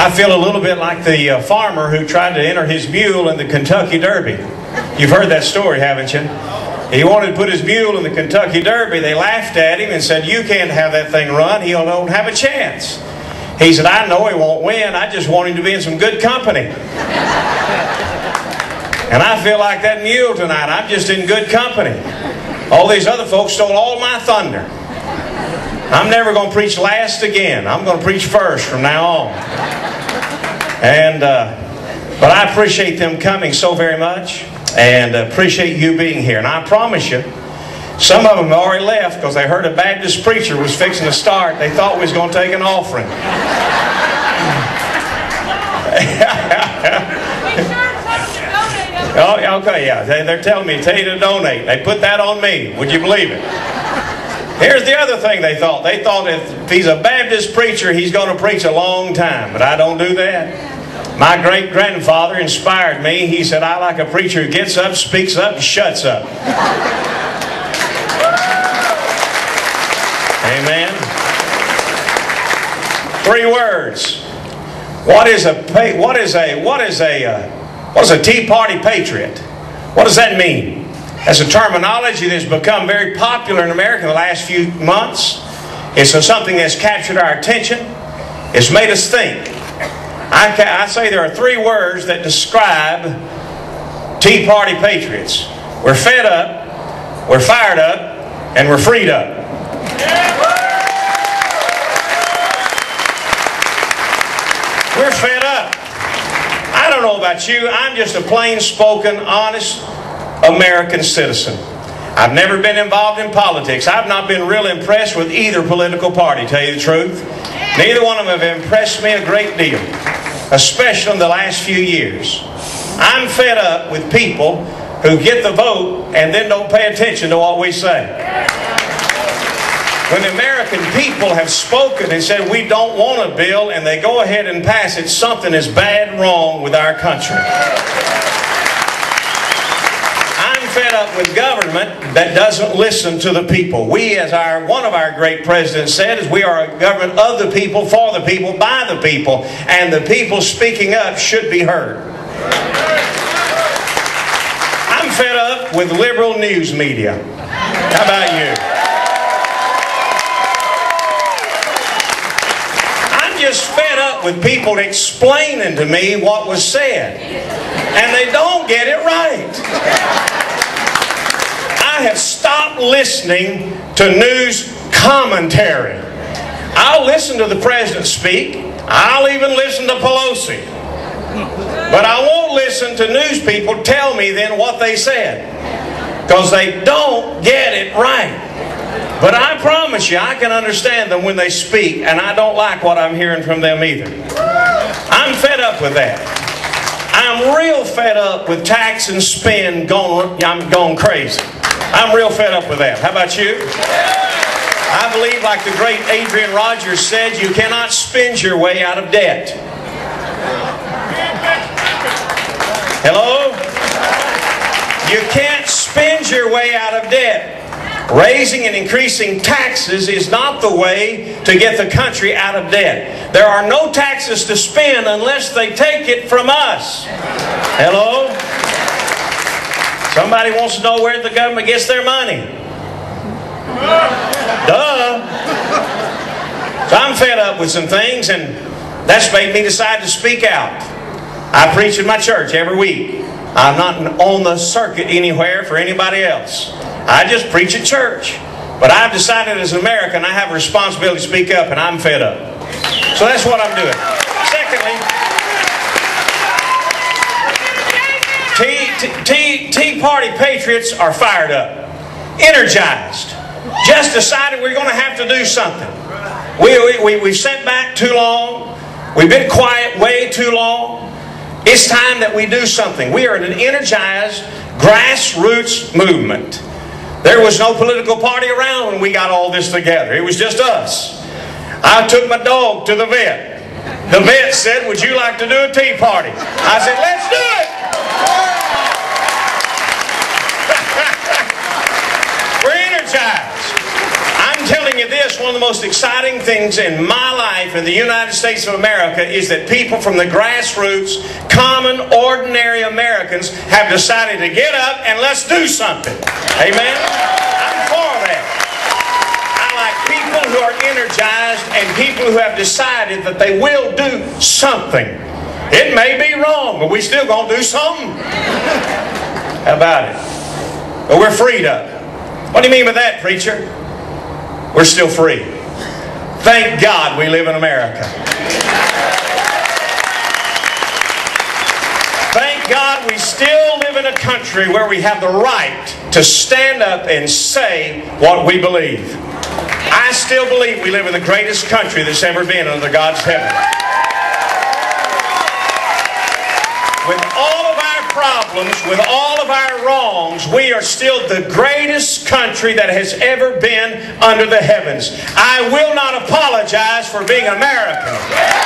I feel a little bit like the farmer who tried to enter his mule in the Kentucky Derby. You've heard that story, haven't you? He wanted to put his mule in the Kentucky Derby. They laughed at him and said, "You can't have that thing run. He don't have a chance." He said, "I know he won't win. I just want him to be in some good company." And I feel like that mule tonight. I'm just in good company. All these other folks stole all my thunder. I'm never going to preach last again. I'm going to preach first from now on. But I appreciate them coming so very much, and appreciate you being here. And I promise you, some of them have already left because they heard a Baptist preacher was fixing to start. They thought we was going to take an offering. Oh, okay, yeah. They're telling me to tell you to donate. They put that on me. Would you believe it? Here's the other thing they thought. They thought if he's a Baptist preacher, he's going to preach a long time. But I don't do that. My great-grandfather inspired me. He said, "I like a preacher who gets up, speaks up, and shuts up." Amen. 3 words. What is a Tea Party patriot? What does that mean? That's a terminology that's become very popular in America in the last few months. It's something that's captured our attention. It's made us think. I say there are 3 words that describe Tea Party patriots. We're fed up, we're fired up, and we're freed up. We're fed up. I don't know about you. I'm just a plain-spoken, honest American citizen. I've never been involved in politics. I've not been real impressed with either political party, to tell you the truth. Neither one of them have impressed me a great deal, especially in the last few years. I'm fed up with people who get the vote and then don't pay attention to what we say. When the American people have spoken and said we don't want a bill and they go ahead and pass it, something is bad wrong with our country. I'm fed up with government that doesn't listen to the people. We, as one of our great presidents said, is we are a government of the people, for the people, by the people, and the people speaking up should be heard. I'm fed up with liberal news media. How about you? I'm just fed up with people explaining to me what was said, and they don't get it right. I have stopped listening to news commentary. I'll listen to the president speak. I'll even listen to Pelosi. But I won't listen to news people tell me then what they said, because they don't get it right. But I promise you, I can understand them when they speak, and I don't like what I'm hearing from them either. I'm fed up with that. I'm real fed up with tax and spend I'm going crazy. I'm real fed up with that. How about you? I believe, like the great Adrian Rogers said, you cannot spend your way out of debt. Hello? You can't spend your way out of debt. Raising and increasing taxes is not the way to get the country out of debt. There are no taxes to spend unless they take it from us. Hello? Somebody wants to know where the government gets their money. Duh. So I'm fed up with some things, and that's made me decide to speak out. I preach in my church every week. I'm not on the circuit anywhere for anybody else. I just preach at church. But I've decided as an American I have a responsibility to speak up, and I'm fed up. So that's what I'm doing. Secondly, Tea Party patriots are fired up, energized, just decided we're going to have to do something. We've sat back too long. We've been quiet way too long. It's time that we do something. We are an energized grassroots movement. There was no political party around when we got all this together. It was just us. I took my dog to the vet. The vet said, "Would you like to do a tea party?" I said, "Let's do it." We're energized. I'm telling you this, one of the most exciting things in my life in the United States of America is that people from the grassroots, common, ordinary Americans have decided to get up and let's do something. Amen? I'm for that. I like people who are energized and people who have decided that they will do something. It may be wrong, but we're still going to do something. How about it? But we're freed up. What do you mean by that, preacher? We're still free. Thank God we live in America. Thank God we still live in a country where we have the right to stand up and say what we believe. I still believe we live in the greatest country that's ever been under God's heaven. With all of our problems, with all of our wrongs, we are still the greatest country that has ever been under the heavens. I will not apologize for being American.